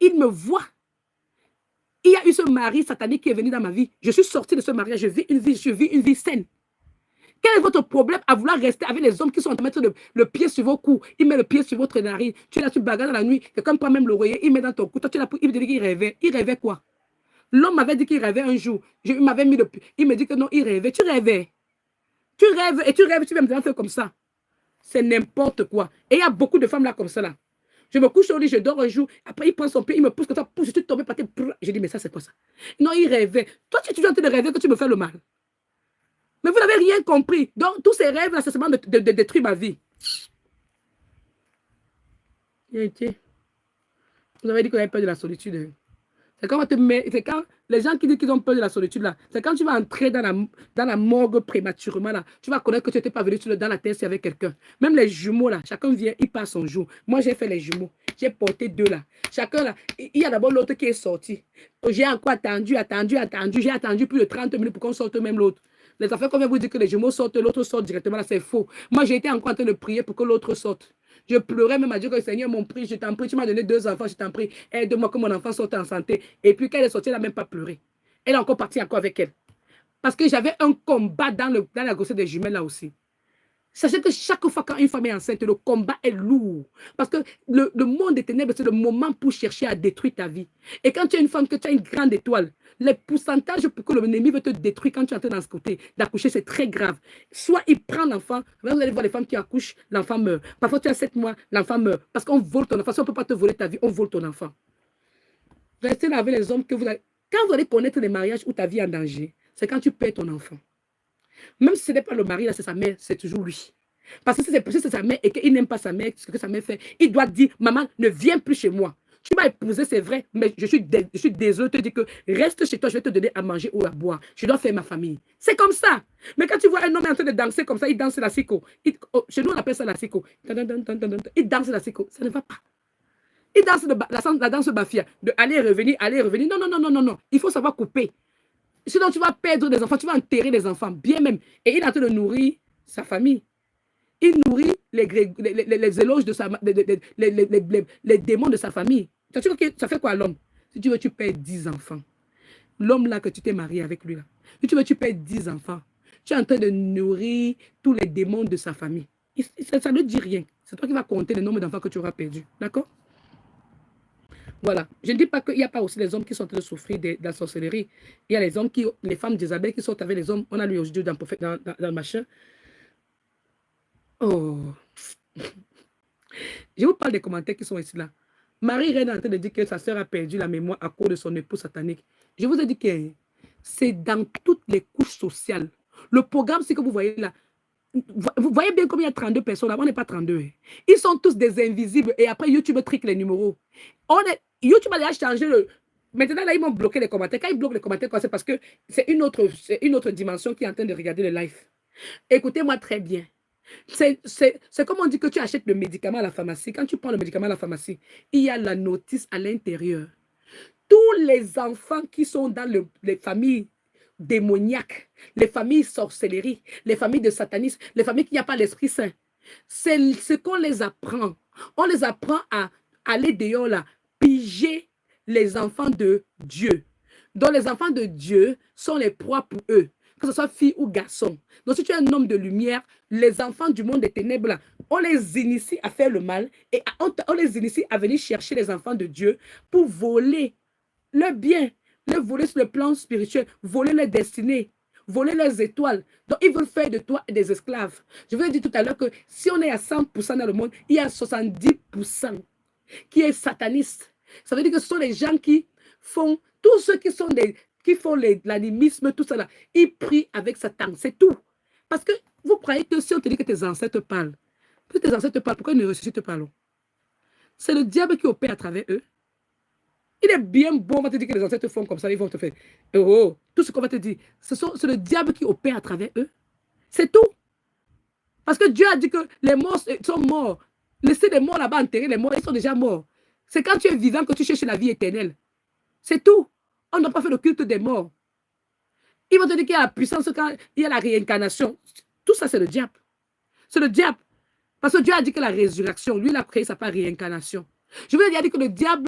il me voit. Il y a eu ce mari satanique qui est venu dans ma vie. Je suis sortie de ce mariage, je vis une vie saine. Quel est votre problème à vouloir rester avec les hommes qui sont en train de mettre le pied sur vos coups? Il met le pied sur votre narine. Tu es là, tu bagarres dans la nuit. Quelqu'un prend même l'oreiller, il met dans ton cou. Toi, tu es là, il me dit qu'il rêvait. Il rêvait quoi? L'homme m'avait dit qu'il rêvait un jour. Il m'avait mis le pied. Il me dit que non, il rêvait. Tu rêvais. Tu rêves et tu rêves, tu vas me faire comme ça. C'est n'importe quoi. Et il y a beaucoup de femmes là comme ça là. Je me couche au lit, je dors un jour. Après, il prend son pied, il me pousse comme ça. Je suis tombée par terre. Je dis, mais ça, c'est quoi ça? Non, il rêvait. Toi, tu es toujours en train de rêver que tu me fais le mal. Mais vous n'avez rien compris. Donc, tous ces rêves-là, c'est seulement de détruire ma vie. Vous avez dit qu'on avait peur de la solitude. C'est quand, les gens qui disent qu'ils ont peur de la solitude, là, c'est quand tu vas entrer dans la morgue prématurément, là, tu vas connaître que tu n'étais pas venu dans la terre avec quelqu'un. Même les jumeaux, là, chacun vient, il passe son jour. Moi, j'ai fait les jumeaux. J'ai porté 2, là. Chacun, là, il y a d'abord l'autre qui est sorti. J'ai encore attendu. J'ai attendu plus de 30 minutes pour qu'on sorte même l'autre. Les affaires qu'on vient vous dire que les jumeaux sortent, l'autre sort directement, là, c'est faux. Moi, j'ai été encore en train de prier pour que l'autre sorte. Je pleurais même à Dieu que le Seigneur m'a pris, je t'en prie, tu m'as donné 2 enfants, je t'en prie, aide-moi que mon enfant sorte en santé. Et puis quand elle est sortie, elle n'a même pas pleuré. Elle est encore partie encore avec elle. Parce que j'avais un combat dans la grossesse des jumelles là aussi. Sachez que chaque fois qu'une femme est enceinte, le combat est lourd. Parce que le monde des ténèbres, c'est le moment pour chercher à détruire ta vie. Et quand tu es une femme, que tu as une grande étoile, les pourcentages pour que l'ennemi veut te détruire quand tu es en train dans ce côté d'accoucher, c'est très grave. Soit il prend l'enfant, vous allez voir les femmes qui accouchent, l'enfant meurt. Parfois tu as 7 mois, l'enfant meurt. Parce qu'on vole ton enfant. Si on ne peut pas te voler ta vie, on vole ton enfant. Restez là avec les hommes que vous avez. Quand vous allez connaître les mariages où ta vie est en danger, c'est quand tu perds ton enfant. Même si ce n'est pas le mari, là, c'est sa mère, c'est toujours lui. Parce que si c'est sa mère et qu'il n'aime pas sa mère, ce que sa mère fait, il doit dire, maman, ne viens plus chez moi. Tu m'as épousé, c'est vrai, mais je suis désolée de te dire que reste chez toi, je vais te donner à manger ou à boire. Je dois faire ma famille. C'est comme ça. Mais quand tu vois un homme en train de danser comme ça, il danse la sicko. Chez nous, on appelle ça la sicko. Il danse la sicko. Ça ne va pas. Il danse la danse bafia. De aller, revenir. Non. Il faut savoir couper. Sinon, tu vas perdre des enfants, tu vas enterrer des enfants, bien même. Et il est en train de nourrir sa famille. Il nourrit les éloges de sa les démons de sa famille. Ça fait quoi l'homme? Si tu veux, tu perds 10 enfants. L'homme là que tu t'es marié avec lui là. Si tu veux, tu perds 10 enfants. Tu es en train de nourrir tous les démons de sa famille. Ça ne dit rien. C'est toi qui vas compter le nombre d'enfants que tu auras perdu. D'accord? Voilà. Je ne dis pas qu'il n'y a pas aussi les hommes qui sont en train de souffrir de la sorcellerie. Il y a les hommes les femmes d'Isabelle qui sont avec les hommes. On a lu aujourd'hui dans le machin. Oh. Je vous parle des commentaires qui sont ici là. Marie-Reine est en train de dire que sa sœur a perdu la mémoire à cause de son époux satanique. Je vous ai dit que c'est dans toutes les couches sociales. Le programme, c'est que vous voyez là. Vous voyez bien comme il y a 32 personnes là. On n'est pas 32. Ils sont tous des invisibles. Et après, YouTube trique les numéros. YouTube a déjà changé le... Maintenant, là, ils m'ont bloqué les commentaires. Quand ils bloquent les commentaires, c'est parce que c'est une autre dimension qui est en train de regarder le live. Écoutez-moi très bien. C'est comme on dit que tu achètes le médicament à la pharmacie. Quand tu prends le médicament à la pharmacie, il y a la notice à l'intérieur. Tous les enfants qui sont dans les familles démoniaques, les familles sorcellerie, les familles de satanisme, les familles qui n'ont pas l'Esprit Saint, c'est ce qu'on les apprend. On les apprend à aller dehors là, piger les enfants de Dieu. Donc les enfants de Dieu sont les proies pour eux, que ce soit fille ou garçon. Donc si tu es un homme de lumière, les enfants du monde des ténèbres, là, on les initie à faire le mal et on les initie à venir chercher les enfants de Dieu pour voler leur bien, leur voler sur le plan spirituel, voler leur destinée, voler leurs étoiles. Donc ils veulent faire de toi des esclaves. Je vous ai dit tout à l'heure que si on est à 100% dans le monde, il y a 70% qui est sataniste. Ça veut dire que ce sont les gens qui font, tous ceux qui font l'animisme, tout ça là, ils prient avec Satan, c'est tout. Parce que vous croyez que si on te dit que tes ancêtres parlent, que tes ancêtres parlent, pourquoi ils ne ressuscitent pas? C'est le diable qui opère à travers eux. Il est bien bon, on va te dire que les ancêtres font comme ça, ils vont te faire. Oh, tout ce qu'on va te dire, c'est le diable qui opère à travers eux. C'est tout. Parce que Dieu a dit que les morts sont morts. Laissez les morts là-bas enterrer, les morts, ils sont déjà morts. C'est quand tu es vivant que tu cherches la vie éternelle. C'est tout. On n'a pas fait le culte des morts. Ils vont te dire qu'il y a la puissance quand il y a la réincarnation. Tout ça, c'est le diable. C'est le diable. Parce que Dieu a dit que la résurrection, lui, il a créé ça par réincarnation. Je veux dire que le diable